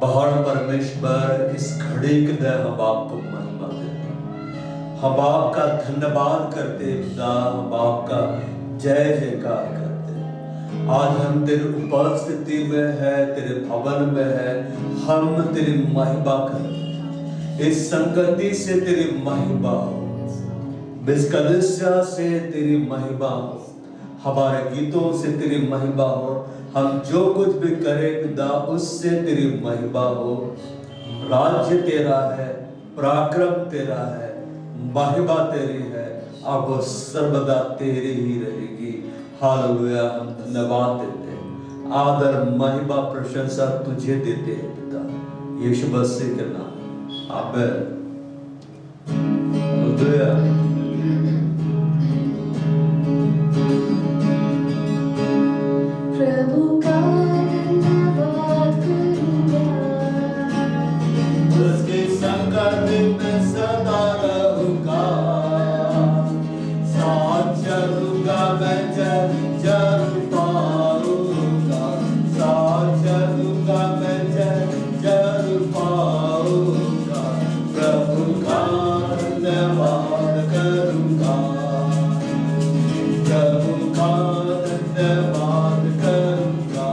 पहाड़ परमेश्वर इस घड़ी के दर हम आपको महिमा देते हम आपका धन्यवाद करते खुदा हम आपका जय जयकार करते। आज हम तेरी उपस्थिति में है, तेरे भवन में है, हम तेरी महिमा करते। इस संगति से तेरी महिमा हो, इस कलीसिया से तेरी महिमा हो, हमारे गीतों से तेरी महिमा हो, हम जो कुछ भी करें खुदा उससे तेरी महिमा हो। राज्य तेरा है, पराक्रम तेरा है, महिमा तेरी है, अब वो सर्वदा तेरी ही रहेगी। हालेलुया। हम धन्यवाद देते हैं, आदर महिमा प्रशंसा तुझे देते हैं पिता यीशु मसीह के नाम, आमीन। हालेलुया। प्रभु का धन्यवाद करूंगा, उसकी संगति में सदा रहूंगा, साथ चलूंगा मैं जरूर पाऊंगा, साथ चलूंगा मैं जरूर पाऊंगा। प्रभु का धन्यवाद करूंगा, प्रभु का धन्यवाद करूंगा,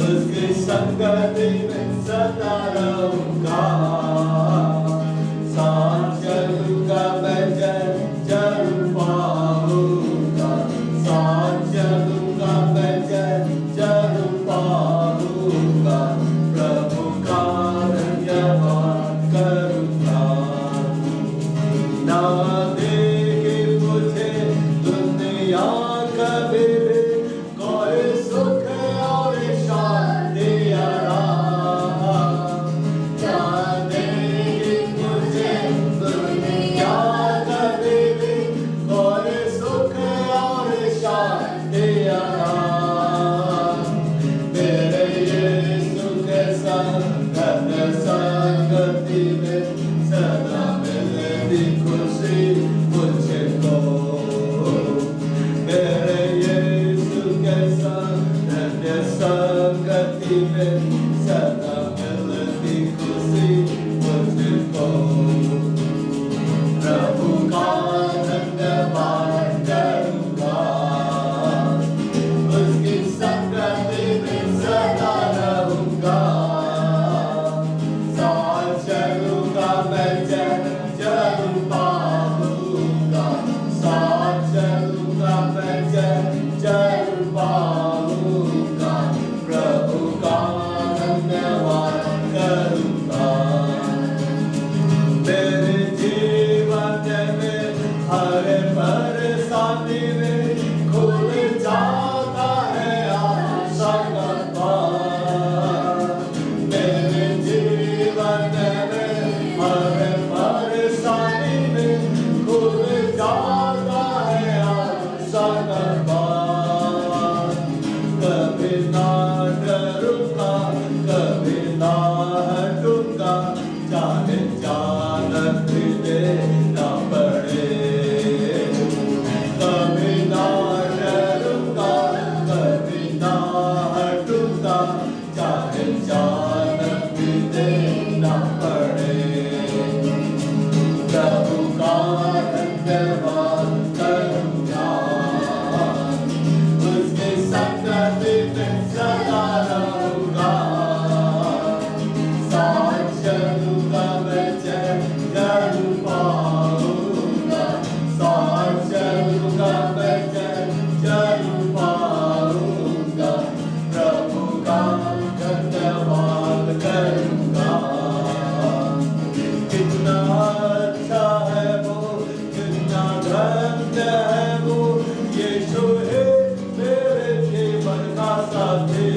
उसकी संगति में सदा रहूंगा, साथ चलूंगा मैं जरूर पाऊंगा, साथ चलूंगा मैं जरूर पाऊंगा। प्रभु का धन्यवाद करूंगा, ना देगी मुझे दुनिया कभी भी कोई सुख और शांति आराम, ना देगी मुझे दुनिया कभी भी कोई सुख और शांति आराम। मेरे यीशु के संगति में सदा मिलती खुशी मुझको, मेरे यीशु के संगति में सदा मिलती खुशी मुझको। प्रभु का धन्यवाद करूंगा, उसकी संगति में सदा रहूंगा, साथ चलूंगा मैं जरूर पाऊंगा, साथ चलूंगा मैं जरूर पाऊंगा। प्रभु का धन्यवाद करूंगा, मेरे जीवन में हर परेशानी में खुल जाता है आशा का द्वार। मेरे जीवन में हर परेशानी में खुल जाता है आशा का द्वार। कभी ना डरूंगा, कभी ना हटूंगा, चाहे जानक देना पड़े। कभी ना डरूंगा, कभी ना हटूंगा, चाहे जानक देना पड़े। प्रभु का धन्यवाद करूंगा, उसके संगति में सदा रहूंगा, साथ चलूंगा मैं जरूर पाऊंगा, साथ चलूंगा मैं जरूर पाऊंगा। प्रभु का धन्यवाद करूंगा, कितना अच्छा है वो, कितना धन्य है वो, यीशु है मेरे जीवन का साथी।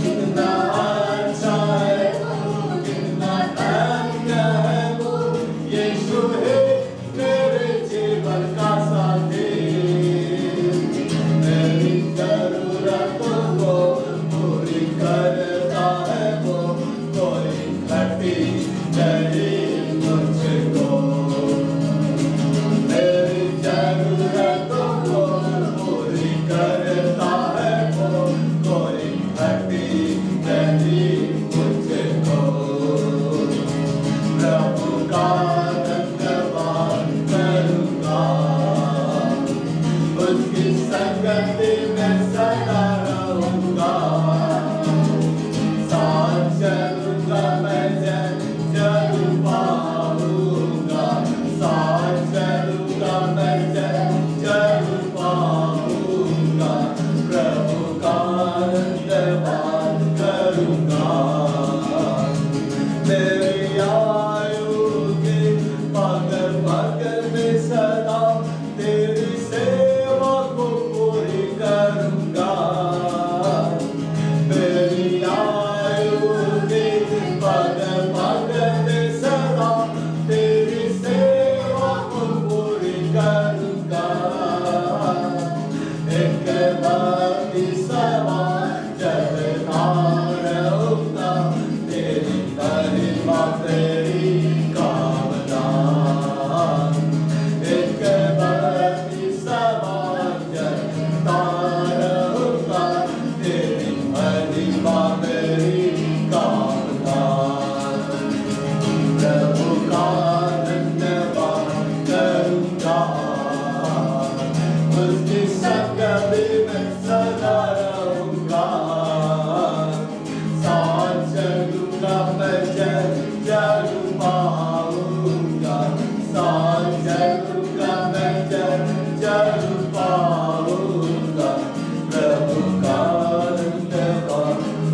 कितना अच्छा है वो, कितना धन्य है वो, यीशु है मेरे जीवन का साथी। मेरी जरूरतों को पूरी करता है वो, कोई घटी नहीं मुझको। मेरी जरूरतों को पूरी करता है वो, कोई घटी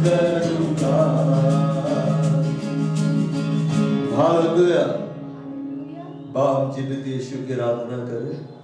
करूंगा। हालेलुया। बाप जीवित यीशु की आराधना करें।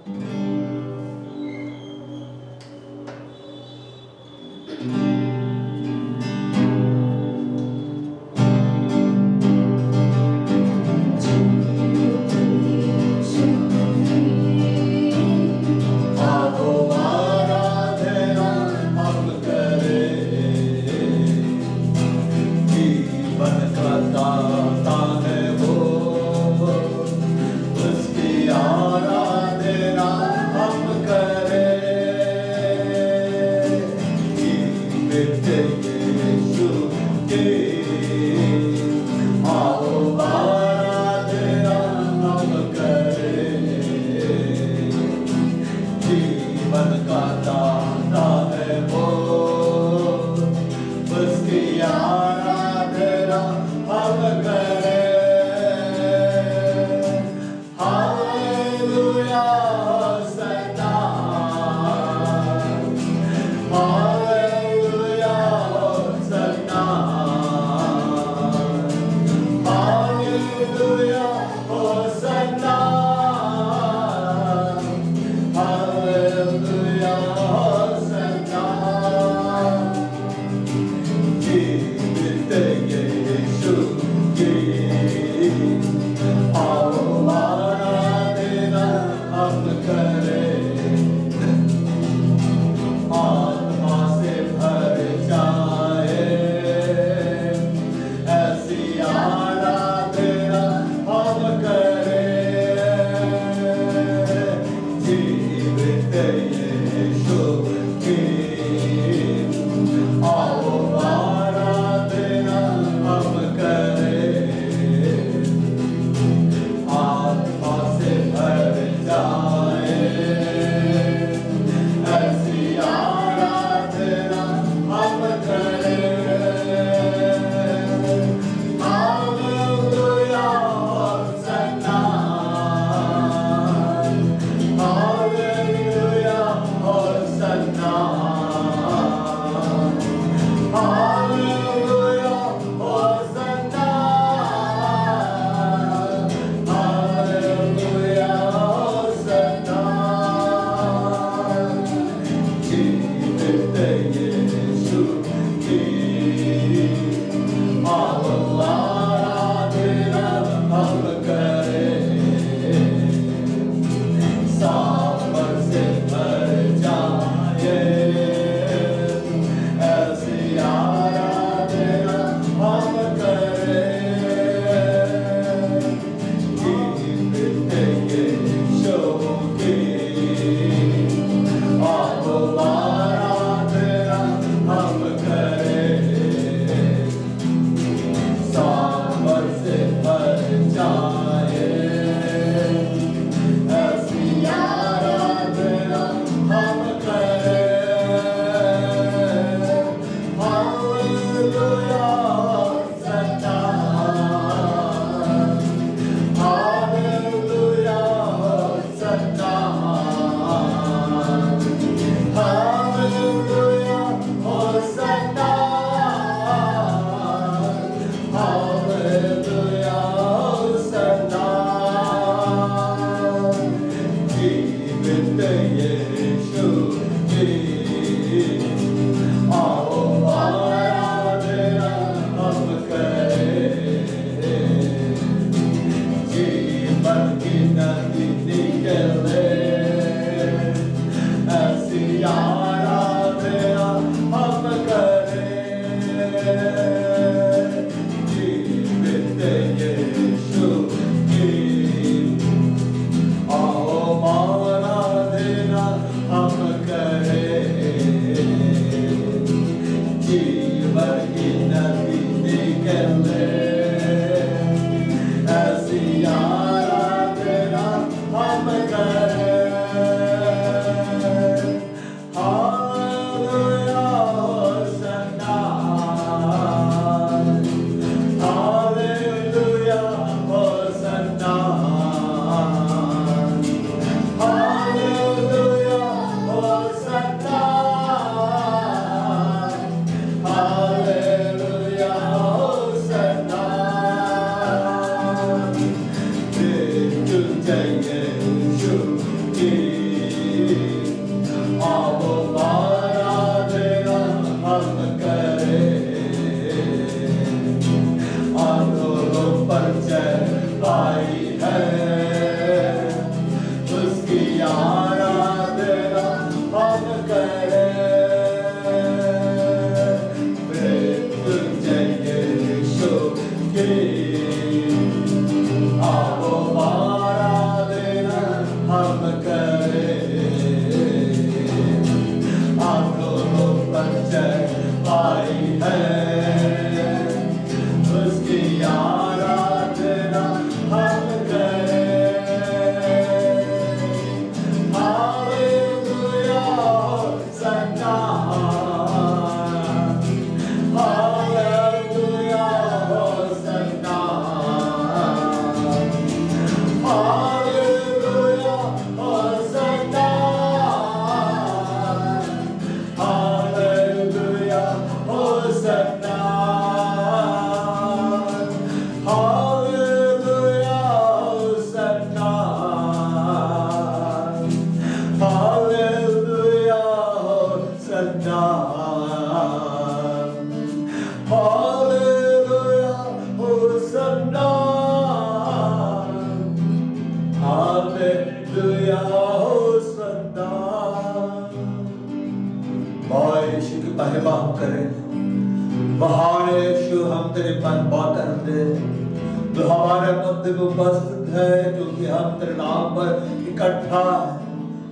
महान यीशु हम तेरी महिमा करते हैं। जो हमारे मध्य में उपस्थित है, क्योंकि हम तेरे नाम पर इकट्ठा है।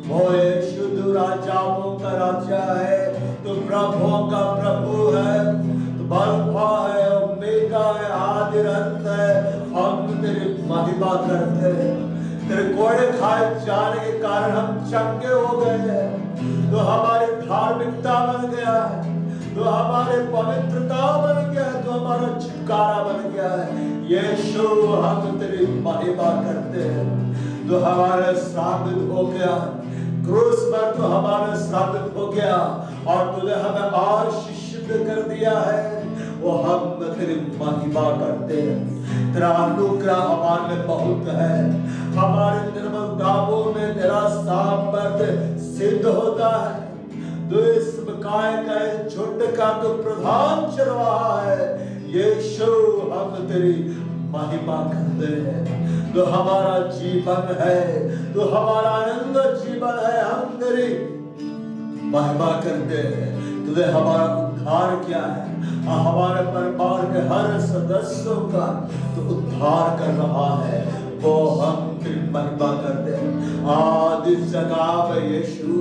वो यीशु तू राजाओं का राजा है, तू प्रभुओं का प्रभु है, तू अल्फा है, ओमेगा है, आदि अंत है। हम तेरी महिमा करते हैं। तेरे कोड़े खाए जाने के कारण हम चंगे हो गए हैं। तो हमारी धार्मिकता बन गया है, तो हमारे पवित्रता बन गया है, तो हमारा छुटकारा बन गया है। यीशु हम तेरी महिमा करते हैं। तो हमारा साबित हो गया क्रूस पर, तो हमारा साबित हो गया और तूने हमें आशीषित कर दिया है। वो हम तेरी महिमा करते हैं। तेरा अनुग्रह हमारे में बहुत है। हमारे निर्मल दावों में तेरा सामर्थ्य सिद्ध होता है। तो इस काय का झुंड का तो प्रधान चरवाहा है। यीशु हम तेरी महिमा करते हैं। तो हमारा जीवन है, तो हमारा आनंद जीवन है, हम तेरी महिमा करते हैं। तुझे हमारा उद्धार किया है, हमारे परिवार के हर सदस्यों का तो उद्धार कर रहा है। वो हम तेरी महिमा करते हैं। आज इस जगह पे यीशु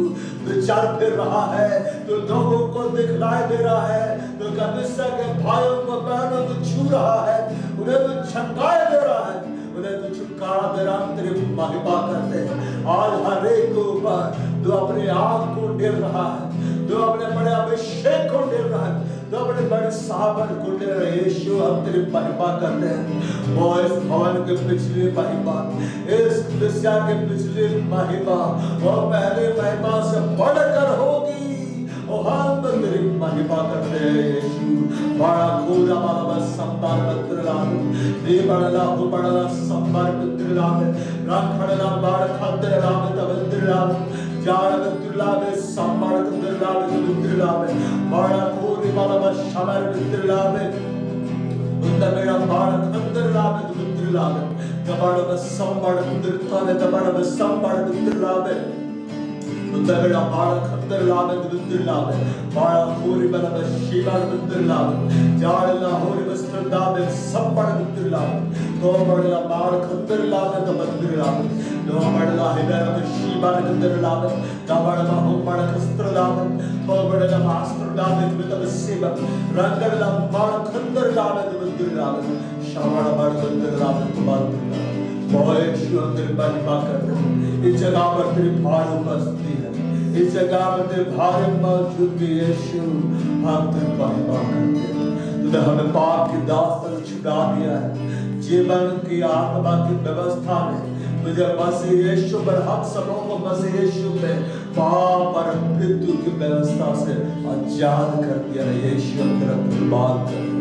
तू चल फिर रहा है, तू लोगों को दिखलाई दे रहा है, तू कलीसिया के भाइयों को बहनों को छू रहा है, उन्हें तू छंगाए दे रहा है, उन्हें तू छुटकारा दे रहा है। तेरी महिमा करते हैं। आज हर एक के ऊपर तू अपने आप को डेल रहा है, तू अपने बड़े अभिषेक को डेल रहा है, तो अपने बड़े सावन को ले रहे। यीशु हम तेरी महिमा करते हैं। वो इस भवन के पिछली महिमा, इस कलीसिया के पिछली महिमा, वो पहले महिमा से बढ़कर होगी। और हम तेरी महिमा करते हैं। यीशु बड़ा खूरा बाबा संभाल पत्र लाभ दे बड़ा हो बड़ा संभाल पत्र लाभ राखड़ला बाड़ खाते लाभ तवंत्र लाभ जाड़ पत्र लाभ संभाल पत्र लाभ पत्र लाभ बड़ा खूरी बाबा शमर पत्र लाभ उनका मेरा बाड़ अंदर लाभ पत्र लाभ कबाड़ संभाल पत्र ताले कबाड़ संभाल पत्र लाभ उनका मेरा बाड़ अंदर लाभ पत्र लाभ बाड़ा खूरी बाबा शिवा पत्र लाभ जाड़ लाहौरी वस्त्र लाभ संभाल पत्र लाभ तो बड़ा बाड़ अंदर लाभ तवंत्र लाभ तो बड़ा हिबेरा शिवा अंदर लाभ तबड़ा हो बड़ा वस्त्र लाभ तो बड़ा मास्टर लाभ तब सेवा रंगड़ लाभ बाड़ अंदर लाभ तवंत्र लाभ शावड़ बाड़ अंदर लाभ तवंत्र बहुत सुंदर महिमा करते हैं। इस जगह पर तेरी भार उपस्थिति है, इस जगह पर तेरे भार मौजूद यीशु हम तेरी महिमा करते हैं। तूने हमें पाप की दास्तान छुड़ा दिया है। जीवन की आत्मा की व्यवस्था में मुझे मसीह यीशु पर हम सबों को मसीह यीशु में पाप और मृत्यु की व्यवस्था से आजाद कर दिया। यीशु तेरा धन्यवाद करते हैं।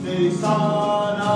निशाना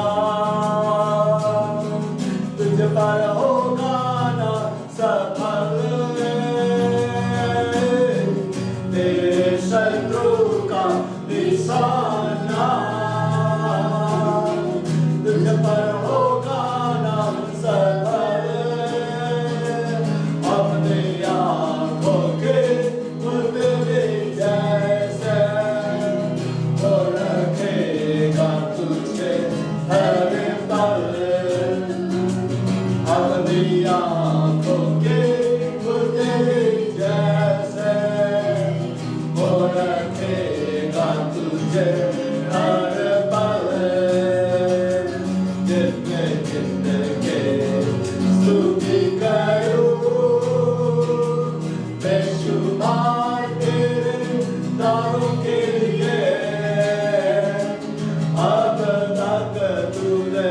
तूने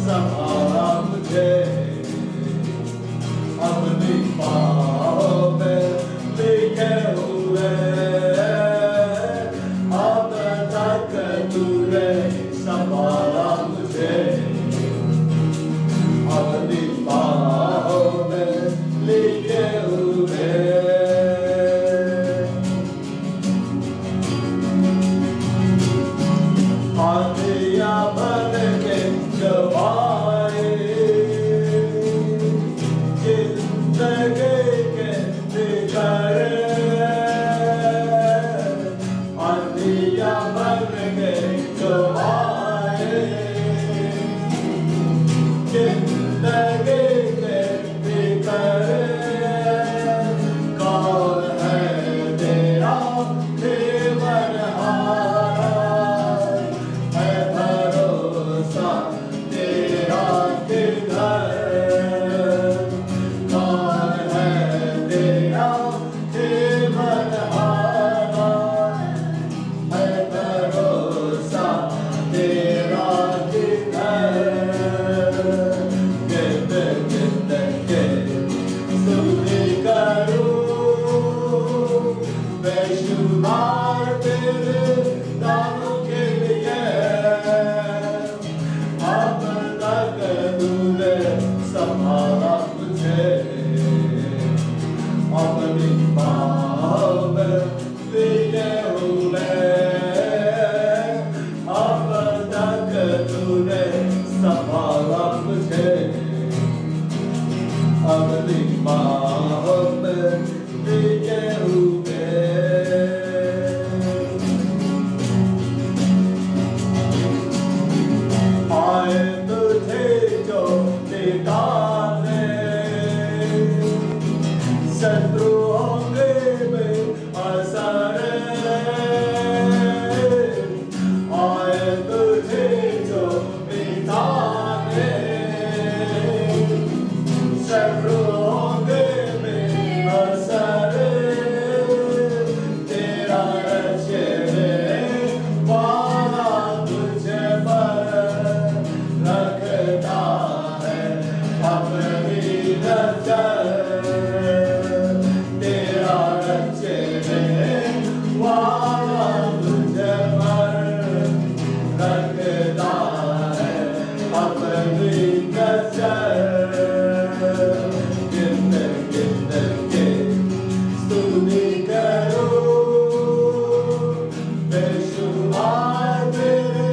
संभाला मुझे अपनी बाहों में लिखे हुए अब तक तूने संभाला मुझे अपनी बाहों में लिखे हुए आंधियां बन के जब आए जिंदगी के बिगड़े आंधियां बन के जब आए जिंदगी के बिगड़े कौन है तेरा जीवनहार है भरोसा तेरा किधर कौन है तेरा जीवनहार है भरोसा तेरा किधर गिद गिद के स्तुति करूं बेशुमार तेरे दानों के लिए अब तक तूने संभाला मुझे अपनी बाहों में लिए हुए अब तक तूने संभाला मुझे अपनी बाहों में लिए हुए आए तुझे जो निकाले शत्रु होंगे बेअसर आए तुझे जो निकाले शत्रु होंगे बेअसर तेरा रचने वाला तुझे पर रखता है अपनी नजर तेरा रचने वाला तुझे पर रखता है अपनी नजर गिन गिन के स्तुति करो बेशुमार तेरे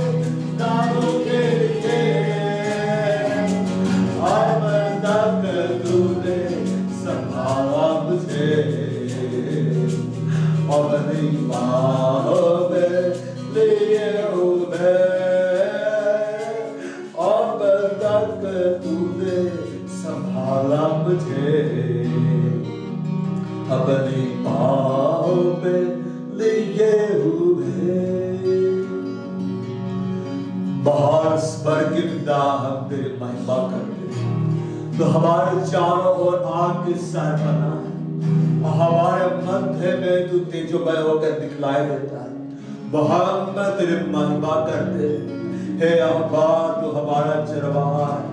दानों के लिए अब तक तूने संभाला मुझे अपनी बाहों में लिए हुए अब तक तूने संभाला मुझे अपनी बाहों में लिए हुए बाहर स्वर्ग की पिता हम तेरी महिमा करते तो हमारे चारों ओर आग की सर बना है और हमारे मध्य में तू तेजोमय होकर दिखलाई देता है वह हम तेरी महिमा करते हे अब्बा तू हमारा चरवाहा है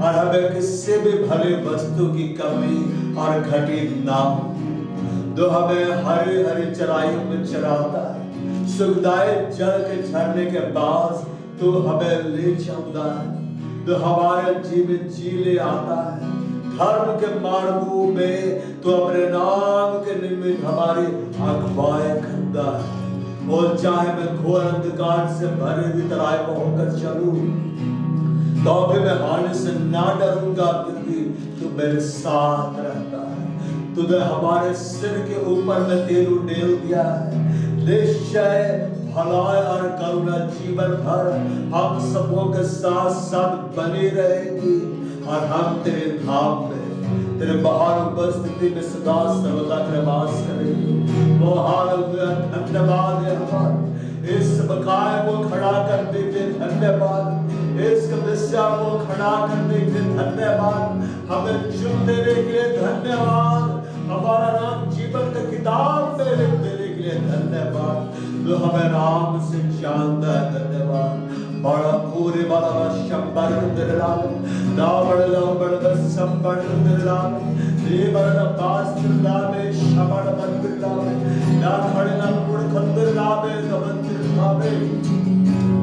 और हमें किसी भी भले वस्तु की कमी और घटी ना हो जो हमें हरे हरे चराइयों में चराता है सुखदायक जल के झरने के पास तू हमें ले जाता है तो हमारे जीवन जी ले आता है धर्म के मार्गों में तू अपने नाम के निमित्त हमारी अगुवाई करता है और चाहे मैं घोर अंधकार से भरे हुई तराई में होकर चलूं तो भी मैं हानि से ना डरूंगा क्योंकि तू मेरे साथ रहता है तूने हमारे सिर के ऊपर में तेरू डेल दिया है निश्चय भलाई और करुणा जीवन भर हम सबों के साथ साथ बनी रहेगी और हम तेरे धाम में तेरे बाहर उपस्थिति में सदा सर्वदा तेरे वास करेंगे वो हालेलुया धन्यवाद है हमारा इस बकाए को खड़ा करने के धन्यवाद इस कलिसिया को खड़ा करने के धन्यवाद हमें चुन देने के लिए धन्यवाद हमारा नाम जीवन की किताब में लिख देने के लिए धन्यवाद जो हमें नाम से जानता है धन्यवाद बड़ा पूरे वाला शंबर दिलाल दावड़ बड़ संबर दिलाल ये बड़ा पास दिलावे शमड़ दिलावे ना खड़ना पुड़ दिलावे दबन दिलावे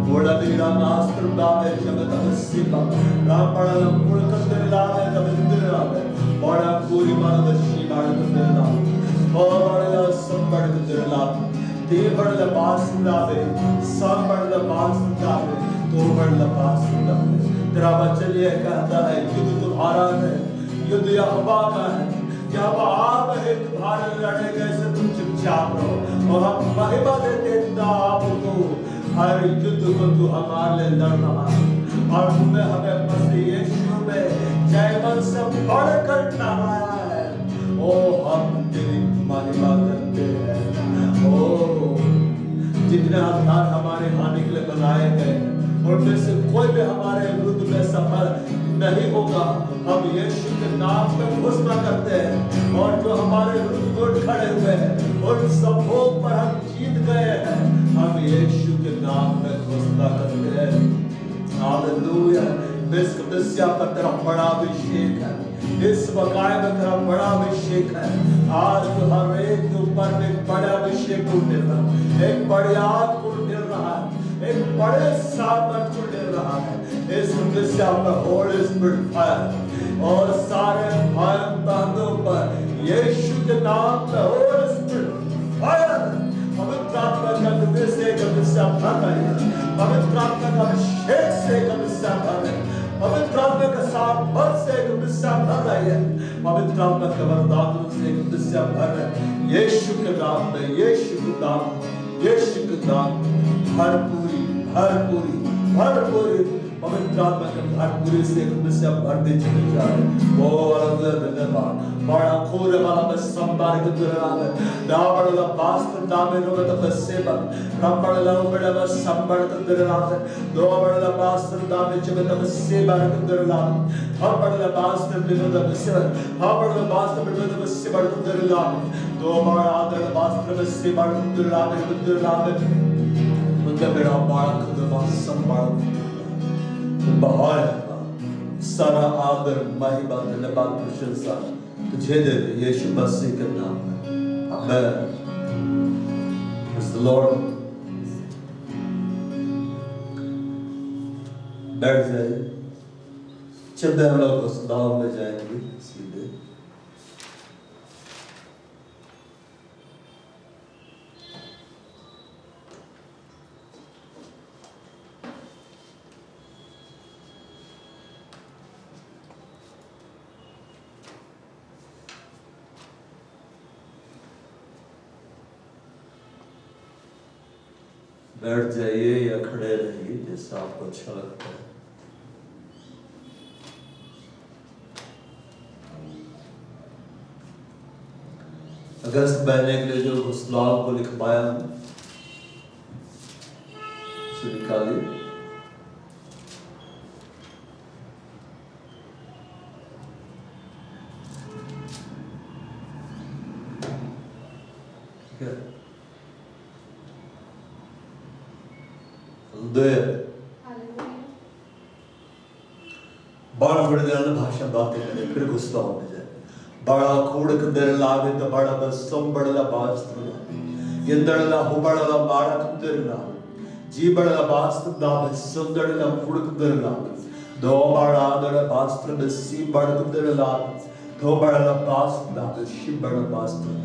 बड़ा दिला नास्त्र दिलावे जगत अवसिबा रामबड़ा पुड़ दिलावे दबन दिलावे बड़ा पूरी वाला शिवाड़ दिलावे बड़ा संबर दिलावे देवड़ लबास दिलावे संबर लबास दिलावे तो बड़ लबास दिलावे तेरा वचन ये कहता है युद्ध तुम्हारा है युद्ध यहोवा का है जब आप एक भारत लड़ेंगे से तुम चुपचाप रहो और हम महिमा देते आपको हर युद्ध को तू हमारे लिए लड़ रहा है और तुम्हें हमें मसीह यीशु में जयवंत से बढ़कर लड़ाया है ओ हम तेरी महिमा करते हैं ओ जितने हथियार हमारे हानि के लिए बनाए गए उनमें से कोई भी हमारे विरुद्ध में सफल नहीं होगा हम यीशु के नाम में घोषणा करते हैं और जो हमारे विरुद्ध उठ खड़े हुए हैं उन सबों पर हम जीत गए हैं हम यीशु के नाम में घोषणा करते हैं हालेलुया बेस्कदस्या पर तेरा बड़ा अभिषेक है इस वकाय में तेरा बड़ा अभिषेक है आज तो हर एक के ऊपर एक बड़ा अभिषेक उठ रहा है एक बड़ी आग उठ रहा है एक बड़े सामर्थ को ले रहा है इस उद्देश्य पर होली स्पिरिट फायर और सारे भाई बहनों पर यीशु के नाम पे होली स्पिरिट फायर पवित्र आत्मा का दुबे से कमिश्या भर रही है पवित्र आत्मा का अभिषेक से कमिश्या भर रही है पवित्र आत्मा का सामर्थ से कमिश्या भर रही है पवित्र आत्मा के वरदानों से कमिश्या भर रही है यीशु के नाम में यीशु के नाम यीशु के नाम भरपूरी भरपूरी भरपूरी पवित्र आत्मा के भरपूरी से कमिश्या भरते चले जा रहे ओ धन्यवाद बड़ा खोरे वाला में संबार के दुराव दावड़ ला पास्त्र दामे नो में तो सेवा रंबड़ ला उबड़ में संबार के दुराव दोवड़ ला पास्त्र दामे चमे तो सेवा के दुराव हबड़ ला पास्त्र बिनो तो सेवा हबड़ ला पास्त्र बिनो तो सेवा के दुराव दो बड़ा आदर पास्त्र में सेवा के दुराव उनका बेड़ा बड़ा खुदा संबार बाहर सारा आदर महिमा धन्यवाद प्रशंसा तुझे दे यीशु मसीह के नाम में आमेन Praise the Lord बैठ जाइए चलते हम लोग उस गांव में जाएंगे सीधे बैठ जाइए या खड़े रहिए जैसा आपको अच्छा लगता है अगस्त महीने के लिए जो घोषणाओं को लिखवाया उसे निकालिए ठीक है बड़ा बड़े दिल भाषा बातें करें फिर गुस्सा होने जाए बड़ा खोड़ कंदर लावे तो बड़ा बस संबड़ला बास्त्र ये दड़ला हुबड़ला बाड़ा कंदर ला जी बड़ला बास्त्र दावे सुंदरला खोड़ कंदर ला दो बड़ा दड़ बास्त्र में सी बड़ कंदर ला दो बड़ा बास्त्र दावे शी बड़ा बास्त्र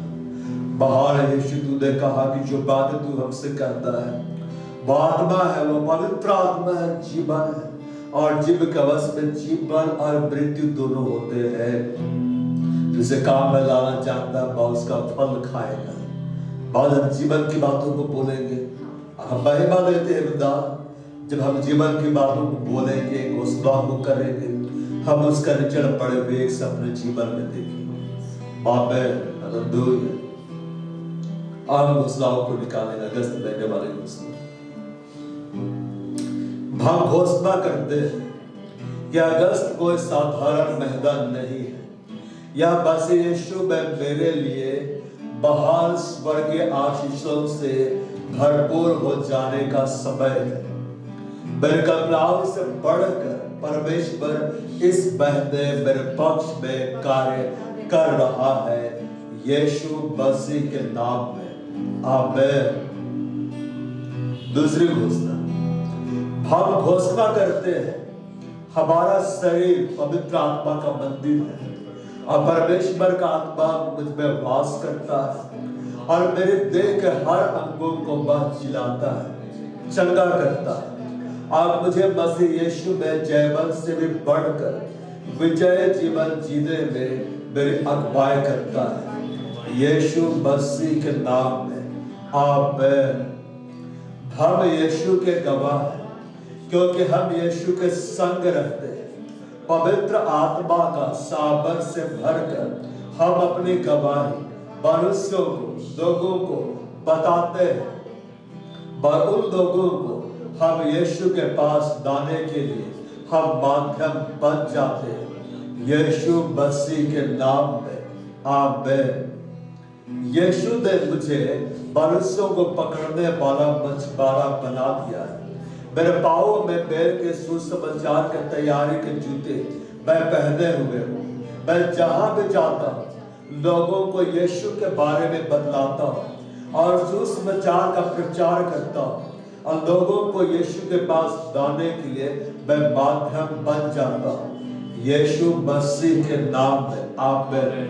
बाहर यीशु तू ने कहा कि जो बातें तू हमसे कहता है वो आत्मा है वो पवित्र आत्मा है जीवन है और जीव के वश में जीवन और मृत्यु दोनों होते हैं जिसे काम में लाना चाहता है वह उसका फल खाएगा बाद हम जीवन की बातों को बोलेंगे हम महिमा देते हैं खुदा जब हम जीवन की बातों को बोलेंगे घोषणा को करेंगे हम उसका निचड़ पड़े हुए एक अपने जीवन में देखेंगे हम घोषणाओं को निकालेंगे अगस्त महीने वाले घोषणा हम घोषणा करते हैं कि अगस्त कोई साधारण महीना नहीं है यह बस यीशु में मेरे लिए बहाल स्वर्गीय आशीषों से भरपूर हो जाने का समय है मेरे कल्पनाओं से बढ़कर परमेश्वर इस महीने मेरे पक्ष में कार्य कर रहा है, यीशु मसीह के नाम में, आमीन। दूसरी घोषणा, हम घोषणा करते हैं हमारा शरीर पवित्र आत्मा का मंदिर है और परमेश्वर का आत्मा मुझ में वास करता है और मेरे देह के हर अंगों को वह जिलाता है, चंगा करता है और मुझे मसीह यीशु में जयवंत से भी बढ़कर विजय जीवन जीने में मेरी अगुवाई करता है, यीशु मसीह के नाम में, आमीन। हम यीशु के गवाह हैं क्योंकि हम यीशु के संग रहते हैं। पवित्र आत्मा का सामर्थ से भरकर हम अपनी गवाही मनुष्यों को, लोगों को बताते हैं, पर उन लोगों को हम यीशु के पास लाने के लिए हम माध्यम बन जाते हैं, यीशु मसीह के नाम में, आमीन। यीशु ने मुझे मनुष्यों को पकड़ने वाला मछुआरा बना दिया है। मेरे पाँवों में पैर के सुसमाचार के तैयारी के जूते मैं पहने हुए हूँ। मैं जहाँ भी जाता हूँ लोगों को यीशु के बारे में बतलाता हूँ और सुसमाचार का प्रचार करता हूँ और लोगों को यीशु के पास लाने के लिए मैं माध्यम बन जाता हूँ, यीशु मसीह के नाम में, आमीन।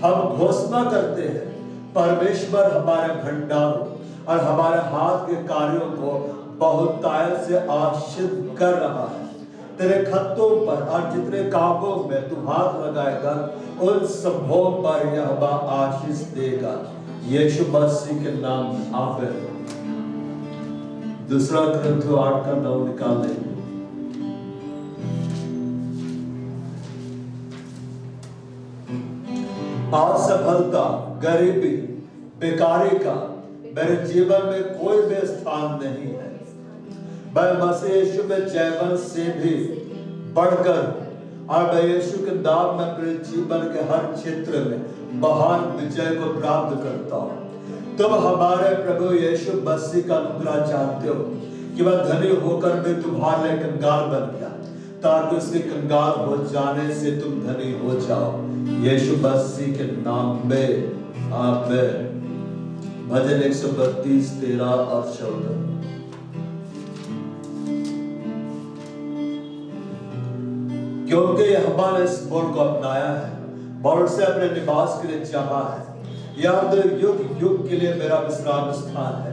हम घोषणा करते हैं परमेश्वर हमारे भंडारों और हमारे हाथ के कार्यों को बहुतायत से आशीष कर रहा है। तेरे खत्तों पर और जितने कामों में तू हाथ लगाएगा उन सबों पर यह आशीष देगा, यीशु मसीह के नाम में, आमीन। दूसरा ग्रंथ 8 का 9 निकाल लेंगे। असफलता, गरीबी, बेकारी का मेरे जीवन में कोई भी स्थान नहीं है। मैं मसीह यीशु में जयवंत से भी बढ़कर और मैं यीशु के नाम में अपने जीवन के हर क्षेत्र में महान विजय को प्राप्त करता हूँ। तुम हमारे प्रभु यीशु मसीह का अनुग्रह चाहते हो कि वह धनी होकर भी तुम्हारे लिए कंगाल बन गया ताकि उसके कंगाल हो जाने से तुम धनी हो जाओ, यीशु मसीह के नाम में, आमीन। भजन 132 13 और 14। क्योंकि यहोवा ने इस बोल को अपनाया है, बोल से अपने निवास के लिए चाहा है, यह युग युग के लिए मेरा विश्राम स्थान है।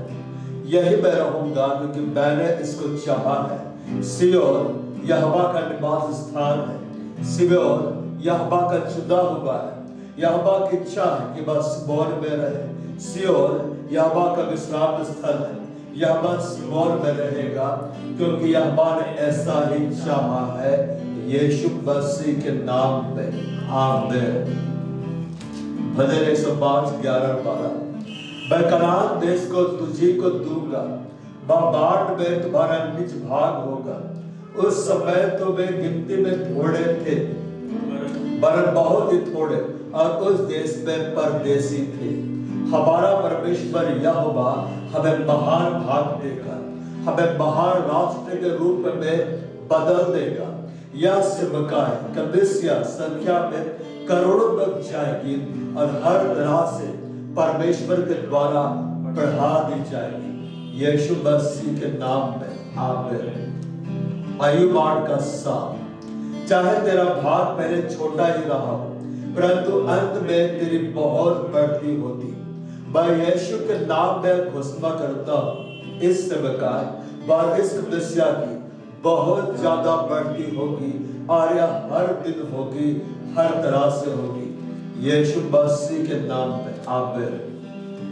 यही मैं रहूंगा क्योंकि मैंने इसको चाहा है। सिय्योन यहोवा का निवास स्थान है, सिय्योन यहोवा का चुना हुआ है। यहोवा की इच्छा है कि वह सिय्योन में रहे। सिय्योन यहोवा का विश्राम स्थल है, यहोवा सिय्योन में रहेगा क्योंकि यहोवा ने ऐसा ही चाहा है, यीशु मसीह के नाम में, आमीन। भजन 105 11 12। मैं कनान देश को तुझी को दूंगा, बाबाट में तुम्हारा निज भाग होगा। उस समय तो वे गिनती में थोड़े थे, वरन बहुत ही थोड़े, और उस देश में परदेसी थे। हमारा परमेश्वर यहोवा हमें महान भाग देगा, हमें महान राष्ट्र के रूप में बदल देगा। यह सेवकाएं कलीसिया संख्या में करोड़ों तक जाएगी और हर तरह से परमेश्वर के द्वारा बढ़ा दी जाएगी, यीशु मसीह के नाम में, आमीन। आयु 8 का 7। चाहे तेरा भाग पहले छोटा ही रहा हो, परंतु अंत में तेरी बहुत बढ़ती होती। मैं यीशु के नाम में घोषणा करता हूँ, इस सेवकाएं और इस कलीसिया की बहुत ज्यादा बढ़ती होगी और यह हर दिन होगी, हर तरह से होगी, यीशु मसीह के नाम में, आमीन।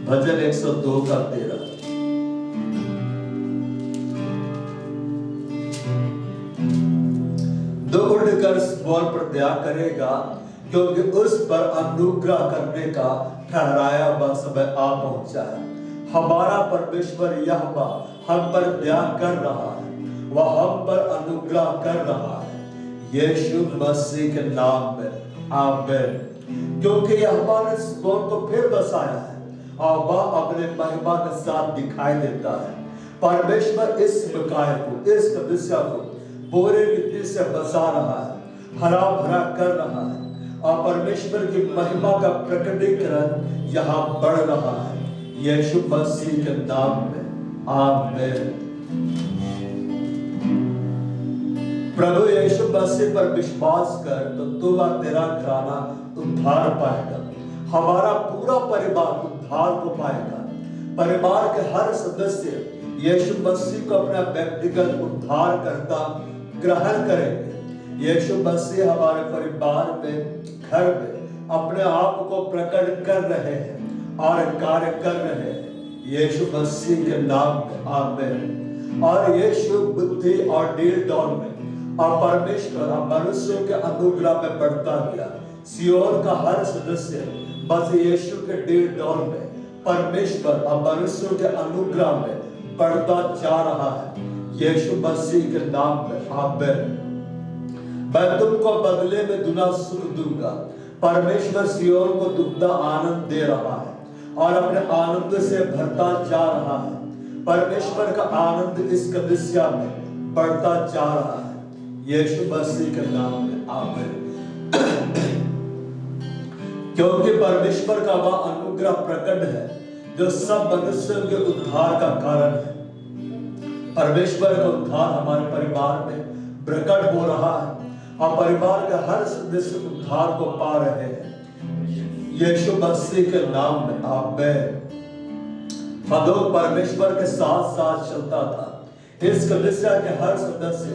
भजन 102 का 13। दो उड़कर बोल पर दया करेगा क्योंकि उस पर अनुग्रह करने का ठहराया वह समय आ पहुंचा है। हमारा परमेश्वर यहोवा हम पर दया कर रहा है, वह हम पर अनुग्रह कर रहा है, यीशु मसीह के नाम में, आमीन। क्योंकि यहोवा ने सिय्योन को फिर बसाया है और वह अपने महिमा के साथ दिखाई देता है। परमेश्वर इस बकाए को, इस कलीसिया को पूरे रीति से बचा रहा है, हरा भरा कर रहा है, और परमेश्वर की महिमा का प्रकटीकरण यहाँ बढ़ रहा है, यीशु मसीह के नाम में। आमीन। प्रभु यीशु मसीह पर विश्वास कर तो तू और तेरा घराना उद्धार पाएगा, हमारा पूरा परिवार उद्धार को पाएगा। परिवार के हर सदस्य यीशु मसीह को अपना व्यक्तिगत उद्धार करता ग्रहण करेंगे। यीशु मसीह हमारे परिवार में, घर में अपने आप को प्रकट कर रहे हैं और कार्य कर रहे हैं, यीशु मसीह के नाम में। आमीन। और यीशु बुद्धि और डील डॉल में और परमेश्वर और मनुष्यों के अनुग्रह में बढ़ता गया। सियोन का हर सदस्य बस यीशु के डील डॉल में, परमेश्वर और मनुष्यों के अनुग्रह में बढ़ता जा रहा है, यीशु मसीह के नाम में। आमीन। मैं तुमको बदले में दुना सुख दूंगा। परमेश्वर सियोन को दुगना आनंद दे रहा है और अपने आनंद से भरता जा रहा है। परमेश्वर का आनंद इस कलीसिया में बढ़ता जा रहा है, यीशु मसीह के नाम में। आमीन। क्योंकि परमेश्वर का वह अनुग्रह प्रकट है जो सब मनुष्यों के उद्धार का कारण है। परमेश्वर का उद्धार हमारे परिवार में प्रकट हो रहा है और परिवार के हर सदस्य उद्धार को पा रहे हैं, यीशु मसीह के नाम में। आमीन। हदोक परमेश्वर के साथ साथ चलता था। इस कलीसिया के हर सदस्य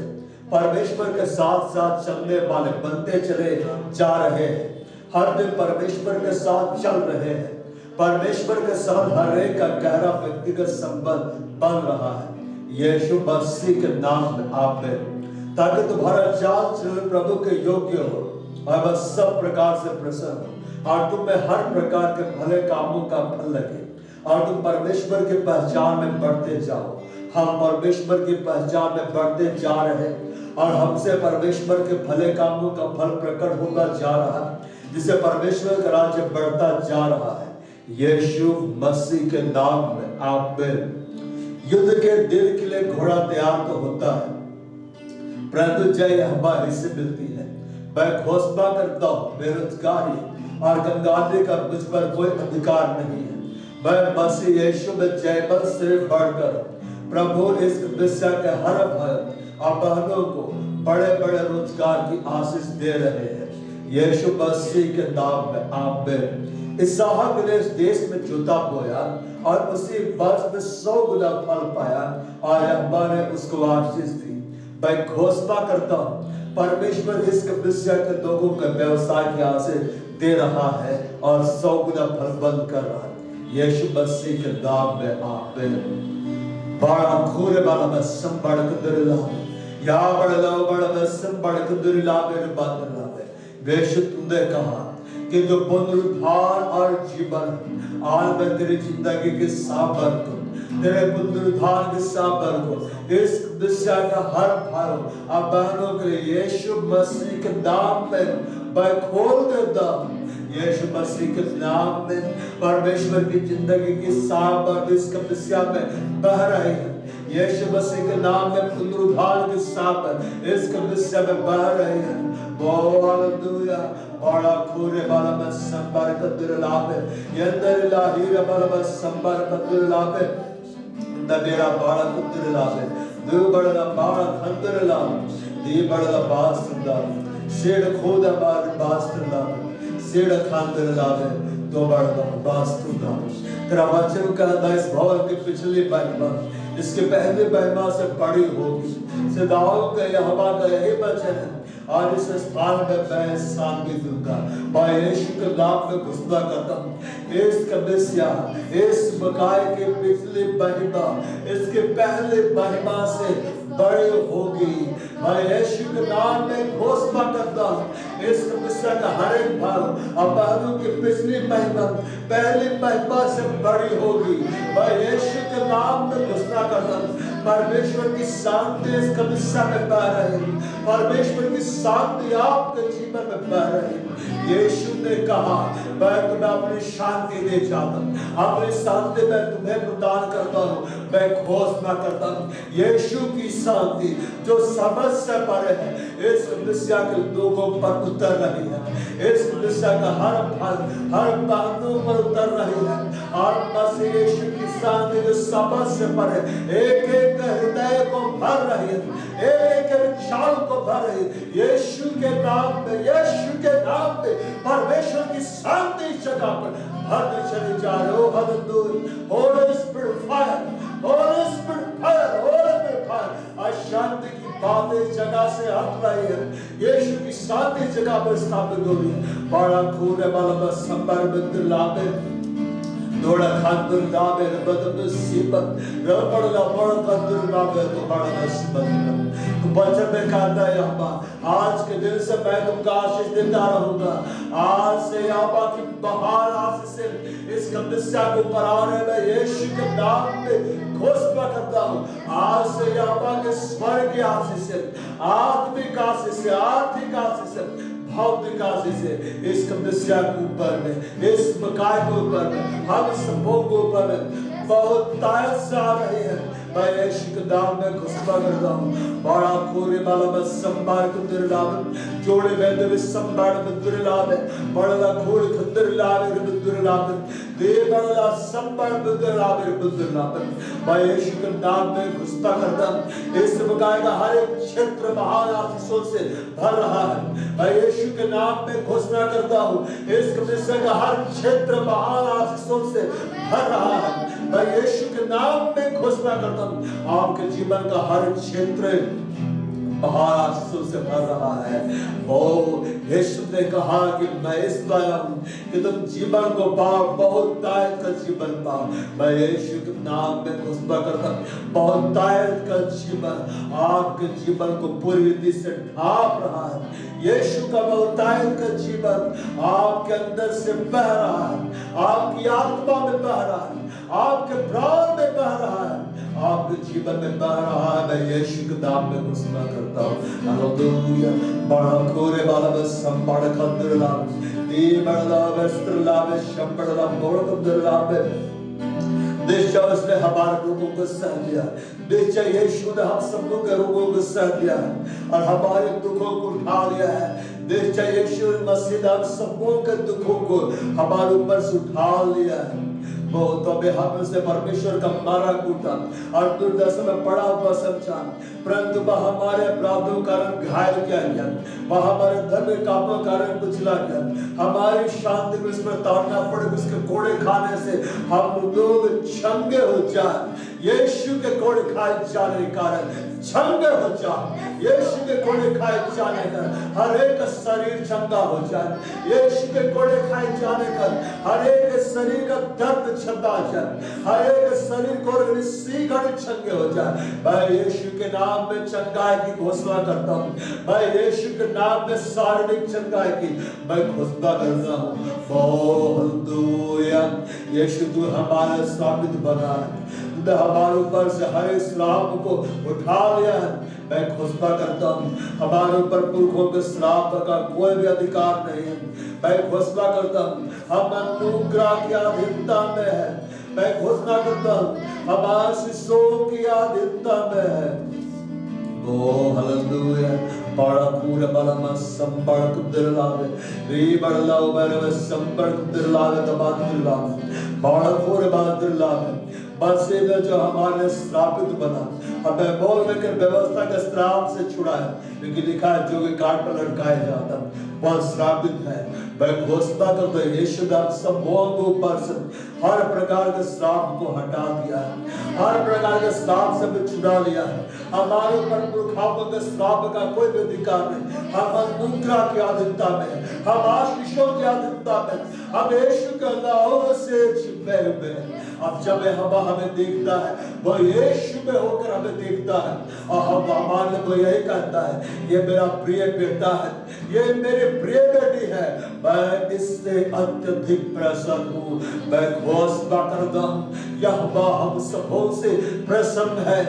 परमेश्वर के साथ साथ चलने वाले बनते चले जा रहे हैं। हर दिन परमेश्वर के साथ चल रहे हैं। परमेश्वर के साथ हर एक का गहरा व्यक्तिगत संबंध बन रहा है, यीशु मसीह के नाम में। आमीन। ताकि तुम्हारा चाल चलन प्रभु के योग्य हो और वह सब प्रकार से प्रसन्न हो और तुम में हर प्रकार के भले कामों का फल लगे और तुम परमेश्वर की पहचान में बढ़ते जाओ। हम परमेश्वर की पहचान में बढ़ते जा रहे हैं और हमसे परमेश्वर के भले कामों का फल प्रकट होता जा रहा है, जिससे परमेश्वर का राज्य बढ़ता जा रहा है, यीशु मसीह के नाम में। आमीन। युद्ध के दिन के लिए घोड़ा तैयार तो होता है, परंतु जय हमारी से मिलती है। मैं घोषणा करता हूँ, बेरोजगारी और कंगाली का मुझ पर कोई अधिकार नहीं है। मैं मसीह यीशु में जयबल से बढ़कर प्रभु इस कलीसिया के हर भाई और बहनों को बड़े बड़े रोजगार की आशीष दे रहे हैं, यीशु मसीह के नाम में। आमीन। इसहाक ने इस देश में जोता बोया और उसी वर्ष में 100 गुना फल पाया और यहोवा ने उसको आशीष दी। मैं घोषणा करता हूँ, परमेश्वर इस कलीसिया के लोगों के व्यवसाय की आशीष दे रहा है और 100 गुना फल बंद कर रहा है, यीशु मसीह के नाम में। आमीन। बड़ा खूरे वाला में संबड़ कुदरला या बड़ा में संबड़ कुदरला मेरे बादला में। बेशक तुमने कहा कि जो पुनरुद्धार और जीवन आज मैं तेरी जिंदगी के साबर को, तेरे पुनरुद्धार के साबर को इस कलीसिया का हर भाई और बहनों के लिए यीशु मसीह के नाम में मैं खोल देता हूँ, यीशु मसीह के नाम में। परमेश्वर की जिंदगी की साबर इस कलीसिया में बह रही है, यीशु मसीह के नाम में पुनरुद्धार की साबर इस कलीसिया में बह रही है। हालेलुया। बड़ा खूरे वाला में संबर कदरलावे यंदर लाहीर वाला में संबर कदरलावे नबेरा बड़ा कदरलावे दो बड़ा बड़ा खंदरलावे दी बड़ा बास्तंदा सेड खोदा बार बास्तंदा सेड खंदरलावे दो बड़ा बास्तंदा। तेरा वचन कहता इस भवन की पिछली महिमा इसके पहले महिमा से बड़ी होगी। सदाओं का यहोवा का यही वचन है और इस स्थान में मैं शांति दूंगा। मैं यीशु के नाम में घोषणा करता हूँ, इस कलीसिया इस बकाए के पिछली महिमा इसके पहले महिमा से बड़ी होगी। मैं यीशु के नाम में घोषणा करता हूँ, इस कलीसिया का हर एक भाग और बहनों की पिछली महिमा पहली महिमा से बड़ी होगी। मैं यीशु के नाम में घोषणा करता हूँ, परमेश्वर की शांति इस कलीसिया में बह रही है, परमेश्वर की शांति आपके जीवन में बह रही है। यीशु ने कहा मैं तुम्हें अपनी शांति दे जाता हूँ, अपनी शांति मैं तुम्हें प्रदान करता हूँ। मैं घोषणा करता हूँ यीशु की शांति जो समझ से परे है इस कलीसिया के लोगों पर उतर रही है, इस कलीसिया का हर बातों पर उतर रही है। आत्मा से यीशु की शांति जो समझ से परे एक एक हृदय को भर रही है, एक एक विचार को भर रही है। यीशु के नाम में, यीशु के नाम में परमेश्वर की शांति इस जगह पर भरते चले जा रहे हो। Hallelujah. Holi spirit fire, Holi spirit fire, Holi spirit fire. अशांति की बातें इस जगह से हट रही है, यीशु की शांति इस जगह पर स्थापित हो रही है। बड़ा खून वाला बस संबर मंदिर लाभे दोड़ा खातुर लाभे रबद सीबत रबड़ बड़ खातुर लाभे तो बड़ा सीबत बचन में कहता है यहोवा आज के दिन से मैं तुमको आशीष देता रहूंगा। आज से यहोवा की बहार आशीष इस कलीसिया के ऊपर आ रहे मैं यीशु के नाम में घोषणा करता हूँ। आज से यहोवा के स्वर्ग की आशीष, आत्मिक आशीष, आर्थिक आशीष, भौतिक आशीष इस कलीसिया के ऊपर में, इस मकान के ऊपर में, हम सबों के ऊपर में बहुत ताकत से आ रही है। मैं यीशु के नाम में घोषणा करता हूँ। बड़ा खोरे वाला में संभार को दुर्लाभ जोड़े वेद में संभार में दुर्लाभ बड़ा खोरे खंडर लाभ में दुर्लाभ दे बड़ा संभार में दुर्लाभ में दुर्लाभ। मैं यीशु के नाम में घोषणा करता हूँ इस मकान का हर एक क्षेत्र महान आशीषों से भर रहा है। मैं यीशु के नाम में घोषणा करता हूँ इस कलीसिया का हर क्षेत्र महान आशीषों से भर रहा है। मैं यीशु के नाम में घोषणा करता हूँ आपके जीवन का हर क्षेत्र महान आशीषों से भर रहा है। ओ यीशु ने कहा कि मैं इस लाया हूँ कि तुम जीवन को पाओ, बहुत ताकत का जीवन पाओ। मैं यीशु के नाम में घोषणा करता हूँ बहुत ताकत का जीवन आपके जीवन को पूरी रीति से ढांप रहा है। यीशु का बहुत ताकत का जीवन आपके अंदर से बह रहा है, आपकी आत्मा में बह रहा है, आपके प्राण में बह रहा है, आपके जीवन में बह रहा है। मैं यीशु के नाम में घोषणा करता हूँ। हालेलुया। बड़ा खोरे वाला बस संभाल खंडर लाभ दी बड़ा वस्त्र लाभ शंबर लाभ बोल खंडर लाभ देश उसने हमारे रोगों को सह लिया। देश यीशु ने हम सबों के रोगों को सह लिया और हमारे दुखों को उठा लिया है। देश यीशु मसीह ने हम सबों के दुखों को हमारे ऊपर से उठा लिया है। वो तो हम से परमेश्वर का मारा कूटा और दुर्दशा में पड़ा हुआ समझा, परंतु वह हमारे अपराधों के कारण घायल किया गया, वह हमारे धर्म कामों के कारण कुचला गया। हमारी शांति को इस पर ताड़ना पड़े, उसके कोड़े खाने से हम लोग चंगे हो जाए। यीशु के कोड़े खाए जाने के कारण चंगे हो जाए। यीशु के कोड़े खाए जाने का हर एक शरीर चंगा हो जाए। यीशु के कोड़े खाए जाने का हर एक शरीर का दर्द छंदा जाए, हर एक शरीर को सीखड़ चंगे हो जाए। मैं यीशु के नाम में चंगाई की घोषणा करता हूँ। मैं यीशु के नाम में शारीरिक चंगाई की मैं घोषणा करता हूँ। हालेलुया। यीशु तू हमारे साबित बना है, हमारे ऊपर से हर एक श्राप को उठा लिया है। मैं घोषणा करता हूँ हमारे ऊपर पुरखों के श्राप का कोई भी अधिकार नहीं है। मैं घोषणा करता हूँ हम अनुग्रह की अधीनता में है। मैं घोषणा करता हूँ हमारे शिष्यों की अधीनता में है। ओ हालेलुया। बड़ा पूरा बड़ा मत संपर्क दिलावे री बड़ा उबर में संपर्क दिलावे दबान दिलावे बड़ा पूरे बात दिलावे बस ये जो हमारे श्रापित बना हमें बोल में कर व्यवस्था के श्राप से छुड़ाया, क्योंकि लिखा है जो कि काट पर लटकाया जाता वह श्रापित है। मैं घोषणा करता हूं यीशु ने सब के ऊपर से हर प्रकार के श्राप को हटा दिया है, हर प्रकार के श्राप से भी छुड़ा लिया है। हमारे ऊपर पुरखाओं के श्राप का कोई भी अधिकार नहीं। हम अनुग्रह की अधीनता में, हम आशीषों की अधीनता में, हम यीशु के नाम से छिपे हुए हैं। अब जब हमें देखता है वो यीशु में होकर हमें देखता है और हम हमारे को यही कहता है ये मेरा प्रिय बेटा है, ये मेरी प्रिय बेटी है, मैं इससे अत्यधिक प्रसन्न हूँ। मैं घोषणा करता हूँ यहोवा हम सबों से प्रसन्न है।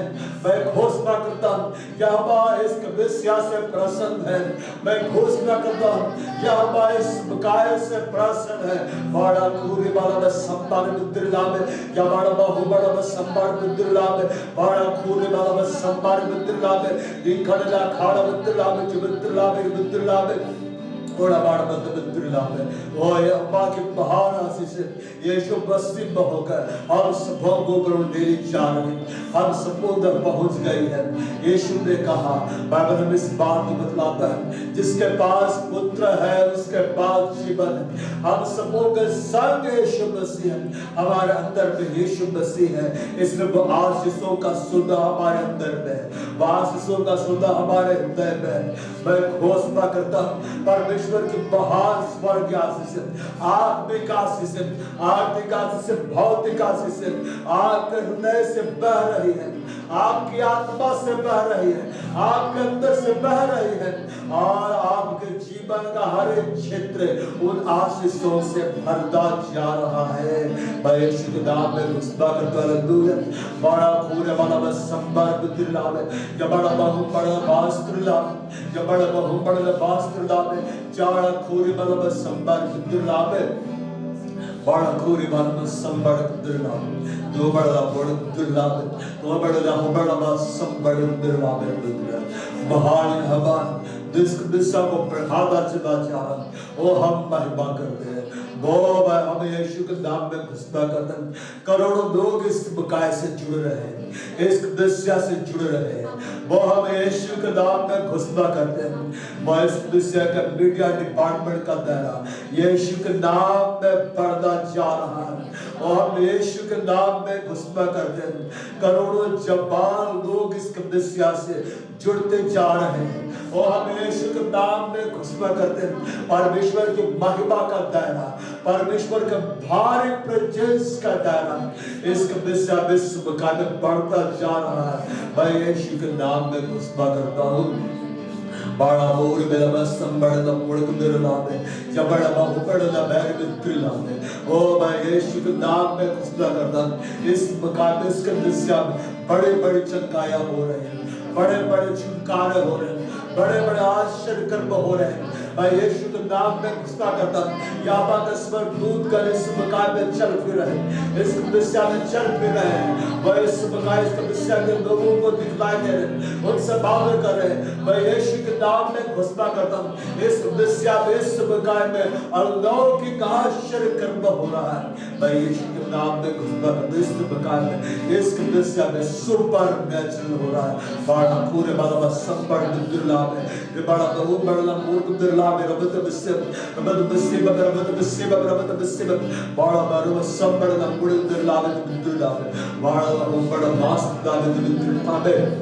मैं घोषणा करता हूँ यहोवा इस कलीसिया से प्रसन्न है। मैं घोषणा करता हूँ यहोवा इस बुकाय से प्रसन्न है। बड़ा खूरी वाला में संभाल बिद्रला में, या बड़ा बहु बड़ा में संभाल बिद्रला में, बड़ा खूरी वाला में संभाल बिद्रला में, लिखना खाड़ा बिद्रला में, बिद्रला में, बिद्रला में, थोड़ा बार बिद्रला में। ओ यहोवा की महान आशीष यीशु मसीह में होकर हम सबों को ग्रहण देने जा रहे हैं। हम सबों तक पहुंच गई है। यीशु ने कहा, बाइबल में इस बात को बतलाता है, जिसके पास पुत्र है उसके पास जीवन है। हम सबों के संग यीशु मसीह है, हमारे अंदर में यीशु मसीह है, इसलिए वो आशीषों का सुधा हमारे अंदर में है, वो आशीषों का सुधा हमारे हृदय में है। मैं घोषणा करता हूँ परमेश्वर की महान स्वर्ग आशीष, आत्मिक आशीष, आर्थिक आशीष, भौतिक आशीष आपके हृदय से बह रही है, आपकी आत्मा से बह रही है, आपके अंदर से बह रही है, और आपके जीवन का हर एक क्षेत्र उन आशीषों से भरता जा रहा है। मैं यीशु के नाम में घोषणा करता हूं, बड़ा पूरे वाला बस संबर बिद्रला में, या बड़ा बहु बड़ा बास्त्रला, या बड़ा बहु बड़ा बास्त्रला में, चाड़ा खूरी वाला बस संबर बिद्रला में, बड़ा खूरी वाला बस संबर बिद्रला में, दो बड़ा बड़ा बिद्रला में, दो बड़ा बस संबर बिद्रला में, महान हवा जिस दिशा को बढ़ाता चला जा रहा, वो हम महिमा करते हैं। वो हम यीशु के नाम में घोषणा करते हैं, करोड़ों लोग इस बुकाय से जुड़ रहे हैं, इस दिशा से जुड़ रहे हैं। वो हम यीशु के नाम में घोषणा करते हैं। मैं इस दिशा का मीडिया डिपार्टमेंट का दायरा यीशु के नाम में बढ़ता जा रहा है, और हम यीशु के नाम में घोषणा करते हैं, करोड़ों जवान लोग इस दिशा से जुड़ते जा रहे हैं, और हम यीशु के नाम में घोषणा करते हैं, परमेश्वर की महिमा का दायरा, परमेश्वर के भारी प्रेजेंस का दायरा इस दिशा विश्व में बढ़ता जा रहा है। मैं यीशु के नाम में घोषणा करता हूँ, बड़ा मोर मेरा बस संबड़ना मुड़क दिरला में, जब बड़ा बहुपड़ना बैर बिद्रला में, ओ मैं यीशु के नाम में घोषणा करता हूँ, इस मुकाबले इसके दिशा में बड़े बड़े चमकाया हो रहे हैं, बड़े बड़े छुटकारे हो रहे हैं, बड़े बड़े आश्चर्य कर्म हो रहे हैं। मैं यीशु के नाम में घोषणा करता हूँ, याबा का स्वर्गदूत कर इस मकान में चल फिर रहे, इस दिशा में चल फिर रहे हैं, वह इस मकान इस दिशा के लोगों को दिखलाई दे रहे, उनसे बातें कर रहे हैं। मैं यीशु के नाम में घोषणा करता हूँ, इस दिशा में इस मकान में अलौकिक आश्चर्य कर्म हो रहा है। मैं यीशु के नाम में घोषणा करता हूँ, इस मकान में इस दिशा में सुपर नेचुरल हो रहा है। बड़ा पूरे वाला संपड़ बिद्रला में, ये बड़ा बहु बड़ा मूर्ख बिद्रला में, रबत बिस्से रबत बिस्से रबत बिस्से रबत बिस्से बड़ा बारो संपड़ ना पूरे बिद्रला में, बिद्रला में बड़ा बड़ा मास्ता में, बिद्रला में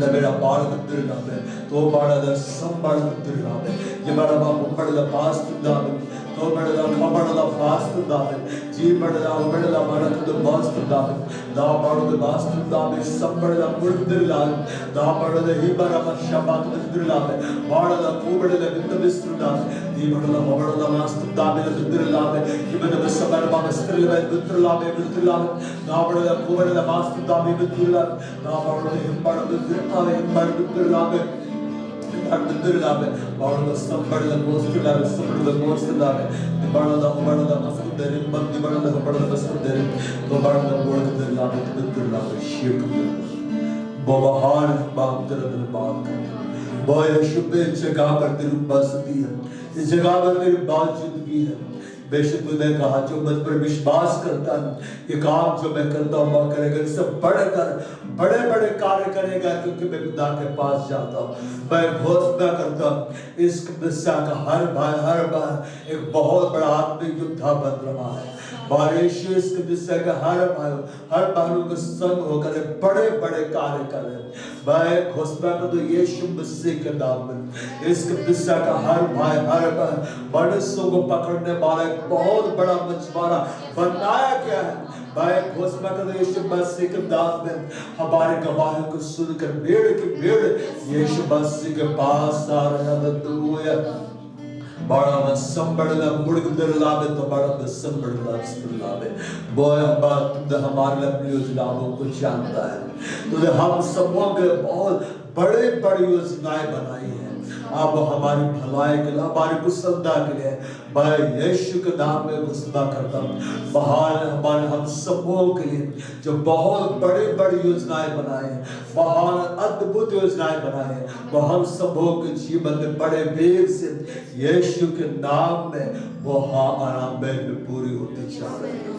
मेरा बाल बिद्रला में, तो बड़ा संपड़ बिद्रला में, ये बड़ा बड़ा पास्ता में, तो बड़ा पास्ता में, जी बड़ा बड़ा पास्ता में, दा बड़ा पास्ता में, संपड़ बिद्रला में, दा बड़ा ही बड़ा शबात बिद्रला में, बड़ा कोबड़ा बिद्रला में, दी बड़ा पास्ता में बिद्रला में, ये बड़ा संपड़ बिद्रला में, बिद्रला में, दा बड़ा कोबड़ा पास्ता में बिद्रला, दा बड़ा ही बड़ा बिद्रला में, बिद्रला में, बड़ा संपड़ बिद्रला में, संपड़ बिद्रला में, बड़ा मस्कुद दे, बंदी बड़ा मस्कुद दे, तो बड़ा बिद्रला में, बिद्रला में शेक बाहर बाप तेरा धन्यवाद करते, वो यीशु पे जगह पर तेरी उपस्थिति है, इस जगह पर तेरी मौजूदगी है। बेशक तूने कहा जो मुझ पर विश्वास करता है, ये काम जो मैं करता हूँ वह करेगा, इससे बढ़कर बड़े बड़े कार्य करेगा, क्योंकि मैं पिता के पास जाता हूँ। मैं घोषणा करता हूँ, इस दिशा का हर बार एक बहुत बड़ा आत्मिक युद्ध बन रहा है। बारिश इस दिशा का हर भाइयों के संग होकर बड़े बड़े कार्य करें। मैं घोषणा कर दूं यीशु मसीह के नाम में, इस दिशा का हर भाई मनुष्यों को पकड़ने वाले एक बहुत बड़ा मछुआरा बनाया गया है। भाई घोषणा कर यीशु मसीह के नाम में हमारे गवाहियों को सुनकर भीड़ की भीड़ यीशु मसीह के पास आ रहे हैं। हालेलुया। बड़ा में संबड़ना मुड़गदर लावे तो बड़ा में संबड़ना लावे बोय बात हमारे लिए योजनाओं को जानता है। तो हम सबों के बहुत बड़े बड़ी योजनाएं बनाई हैं। अब हमारी भलाई के लिए हमारी कुशलता के लिए भाई यीशु के नाम में घोषणा करता हूँ हमारे हम सबों के लिए जो बहुत बड़ी बड़ी योजनाएं बनाए हैं, महान अद्भुत योजनाएं बनाए हैं, वो हम सबों के जीवन में बड़े वेग से यीशु के नाम में वो आराम में पूरी होती जा रही है।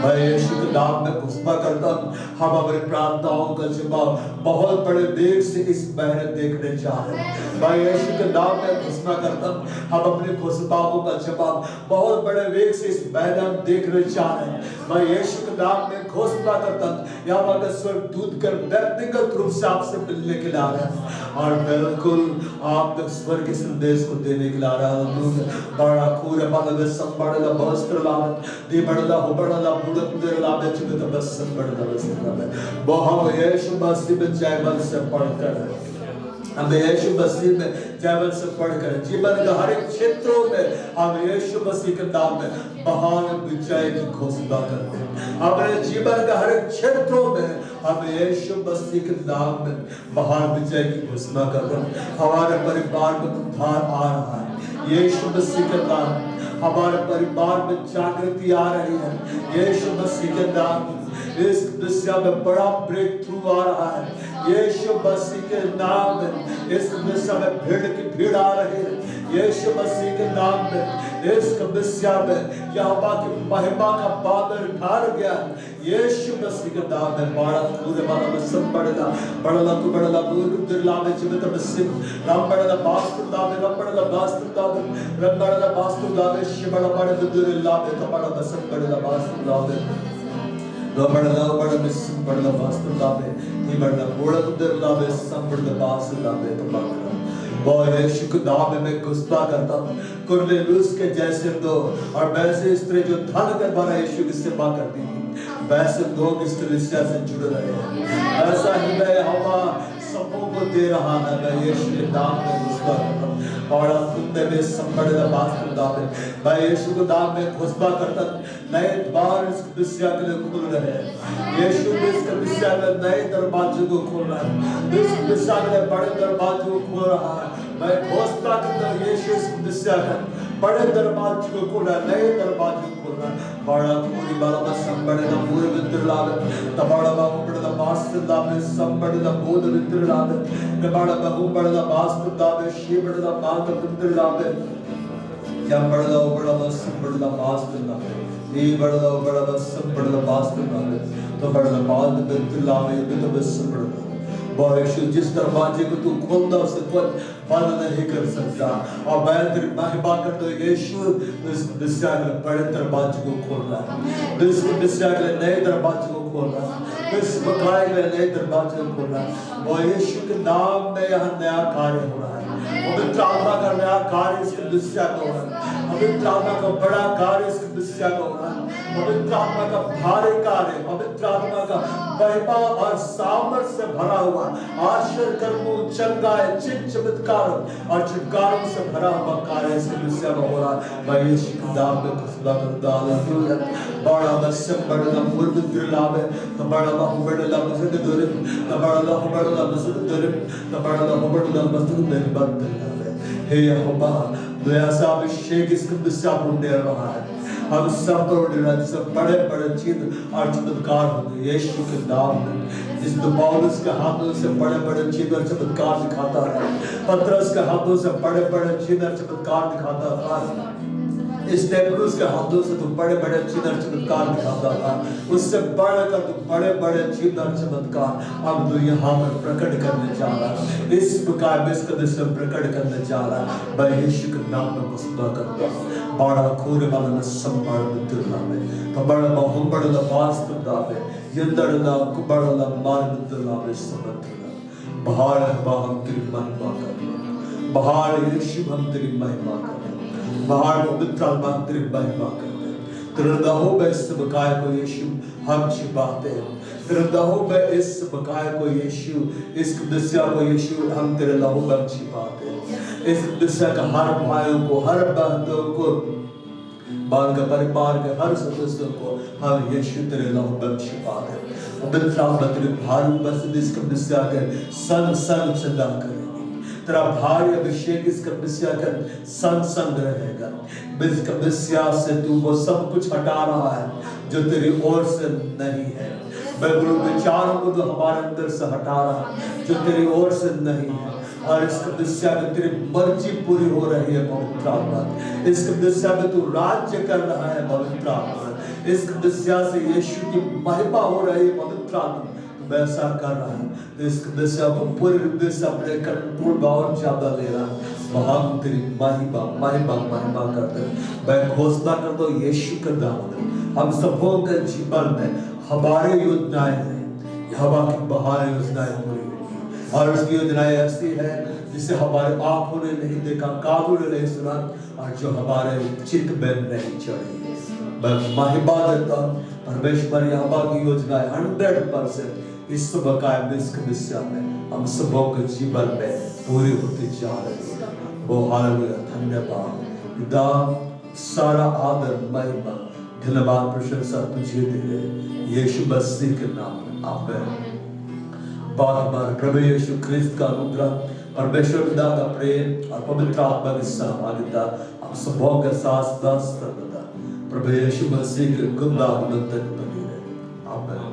मैं यीशु के नाम में घोषणा करता हूँ हम अपनी प्रार्थनाओं का जवाब बहुत बड़े वेग से इस महीने देखने जा रहे हैं। मैं यीशु के नाम में घोषणा करता हूँ हम अपने घोषणाओं का जवाब बहुत बड़े वेग से इस महीने हम देखने जा रहे हैं। मैं यीशु के नाम में घोषणा करता हूँ यहाँ पर स्वर्गदूत कर व्यक्तिगत रूप से आपसे मिलने के लिए आ रहे हैं और बिल्कुल आप तक स्वर्ग के संदेश को देने के लिए आ रहा है। बड़ा खूर बाल संबड़ला वस्त्र लावे दी बड़ला हो बड़ला बुड़क दे लावे चुके बस संबड़ला वस्त्र लावे बहुत यीशु मसीह में जयबल से पढ़कर हमें यीशु मसीह में जयबल से पढ़कर जीवन के हर एक क्षेत्रों में हम यीशु मसीह के नाम में महान विजय की घोषणा करते हैं। हमारे जीवन के हर एक क्षेत्रों में हम यीशु मसीह के नाम में महान विजय की घोषणा करते हैं। हमारे परिवार में उद्धार आ रहा है यीशु मसीह के नाम। हमारे परिवार में जागृति आ रही है यीशु मसीह के नाम। इस दिशा में बड़ा ब्रेक थ्रू आ रहा है यीशु मसीह के नाम में। इस दिशा में भीड़ की भीड़ आ रही है यीशु मसीह के नाम में। इस दिशा में यहोवा की महिमा का बादल ढार गया यीशु मसीह के नाम में। बड़ा पूरे वाला में सब बड़ला बड़ला को बड़ला पूरे दिला में जीवित मसीह राम बड़ला वास्तु दावे राम बड़ला वास्तु दावे राम बड़ला वास्तु दावे शिवड़ा बड़े दिला में तो बड़ा सब बड़ला वास्तु दावे लो बड़ला बड़ला वास्तु दावे ही बड़ला बोड़ा उधर लावे सब बड़ला वास्तु दावे तो बड़ा वो यीशु के नाम में मैं घोषणा करता हूँ कुरनेलियुस के जैसे दो और वैसे स्त्री जो धन के द्वारा यीशु की सेवा करती थी वैसे लोग इस कलीसिया से जुड़ रहे हैं। ऐसा ही मैं यहोवा सबों को दे रहा है। मैं यीशु के नाम में घोषणा करता हूँ बड़ा कुंदे में संबड़े वास्तु दावे मैं यीशु के नाम में घोषणा करता हूँ नए द्वार इस कलीसिया के लिए खुल रहे हैं। यीशु ने इस कलीसिया में नए दरवाजे को खोल रहा है इस कलीसिया में बड़े दरवाजे को खोल रहा है। मैं घोषणा करता हूँ यीशु इस कलीसिया में बड़े दरवाजे को खोल रहा है नए दरवाजे को खोल रहा है। बड़ा पूरी बाला में संबड़े ना पूरे विद्र लावे तबाड़ा बाबू बड़ा वास्तु दावे संबड़े ना बोध विद्र लावे तबाड़ा बाबू बड़ा वास्तु दावे शिवड़ा बात विद्र लावे या बड़ा संबड़ा वास्तु लावे ये बड़ा संबड़ा वास्तु लावे तो बड़ा बात विद्र लावे विद्र संबड़ा यीशु जिस दरवाजे को तू खोलता उसे कोई बंद नहीं कर सकता। और मैं तेरी महिमा करता हूँ यीशु इस दिशा के बड़े दरवाजे को खोल रहा है इस दिशा के नए दरवाजे को खोल रहा है इस बकाए के नए दरवाजे को खोल रहा है। वो यीशु के नाम में यहाँ नया कार्य हो रहा है। पवित्र आत्मा का नया कार्य इस दिशा का हो रहा है। पवित्र आत्मा का बड़ा कार्य इस दिशा का हो रहा है। पवित्र आत्मा का भारी कार्य पवित्र आत्मा का महिमा और सामर्थ्य से भरा हुआ आश्चर्य कर्मों चंगाई चिन्ह चमत्कार और छुटकारों से भरा हुआ कार्य इस कलीसिया में हो रहा है। मैं यीशु के नाम में घोषणा करता हूं बड़ा बच्चा बड़ा पूर्व दिलावे तो बड़ा बड़ा मस्जिद दूर तो बड़ा मस्जिद दूर तो बड़ा मस्जिद दूर बंद हे यहोवा दया से अभिषेक इस कलीसिया पर दे रहा है। हम सब पर सब बड़े बड़े चिन्ह और चमत्कार होंगे यीशु के नाम में। जिस पौलुस के हाथों से बड़े बड़े चिन्ह और चमत्कार दिखाता है पतरस के हाथों से बड़े बड़े चिन्ह और चमत्कार दिखाता था स्टेफनुस के हाथों से तो बड़े बड़े चिन्ह और चमत्कार दिखाता था उससे बढ़कर तो बड़े बड़े चिन्ह और चमत्कार अब तो यहाँ पर प्रकट करने जा रहा इस प्रकार में इस कदम से प्रकट करने जा रहा मैं यीशु के नाम में घोषणा करता हूँ बड़ा खूर वाला में संभाल में तुलना में तो बड़ा बहु बड़ा वास्तु दावे यंदरला कुबड़ला मार में तुलना में समर्थना बाहर हम तेरी महिमा करना बाहर यीशु हम तेरी महिमा करना बाहर पवित्र आत्मा तेरी महिमा करते हैं। तेरे लहू में इस बकाए को यीशु हम छिपाते हैं। तेरे लहू में इस बकाए को यीशु, इस कलीसिया को यीशु हम तेरे लहू में छिपाते हैं। इस कलीसिया का हर भाइयों को, हर बहनों को, बाल का परिवार के हर सदस्यों को हम यीशु तेरे लहू में छिपाते हैं। पवित्र आत्मा तेरे भारी उपस्थिति इस कलीसिया के संग संग चला करेगी। तेरा भारी अभिषेक इस कलीसिया के संग संग रहेगा। इस कलीसिया से तू वो सब कुछ हटा रहा है जो तेरी ओर से नहीं है। बेगुरु विचारों को तो हमारे अंदर से हटा रहा है जो तेरी ओर से नहीं है। और इस कलीसिया में तेरी मर्जी पूरी हो रही है पवित्र आत्मा। इस कलीसिया में तू राज्य कर रहा है पवित्र आत्मा। इस कलीसिया से यीशु की महिमा हो रही है पवित्र आत्मा। तू ऐसा कर रहा है तो इस कलीसिया को पूरी रूप से अपने कंट्रोल में और ज्यादा ले रहा है। हम तेरी महिमा महिमा महिमा करते हैं। मैं घोषणा करता हूँ यीशु के नाम में हम सबों के जीवन में हमारे योजनाएं हैं, हवा की बहार योजनाएं पूरी होगी। और उसकी योजनाएं ऐसी है जिसे हमारे आंखों ने नहीं देखा, कानों ने नहीं सुना और जो हमारे चित्त में नहीं चढ़ी। मैं महिमा देता हूँ परमेश्वर यहोवा की योजनाएं 100% इस बकाए इस कलीसिया में हम सबों के जीवन में पूरी होती जा रही है। वो हालेलुया, धन्यवाद पिता, सारा आदर महिमा धन्यवाद प्रशंसा तुझे दे रहे यीशु मसीह के नाम में आमीन। बार प्रभु यीशु ख्रिस्त का अनुग्रह, परमेश्वर पिता का प्रेम और पवित्र आत्मा की सहभागिता हम सबों के साथ सर्वदा प्रभु यीशु मसीह के गुण गान तक बनी रहे। आमीन।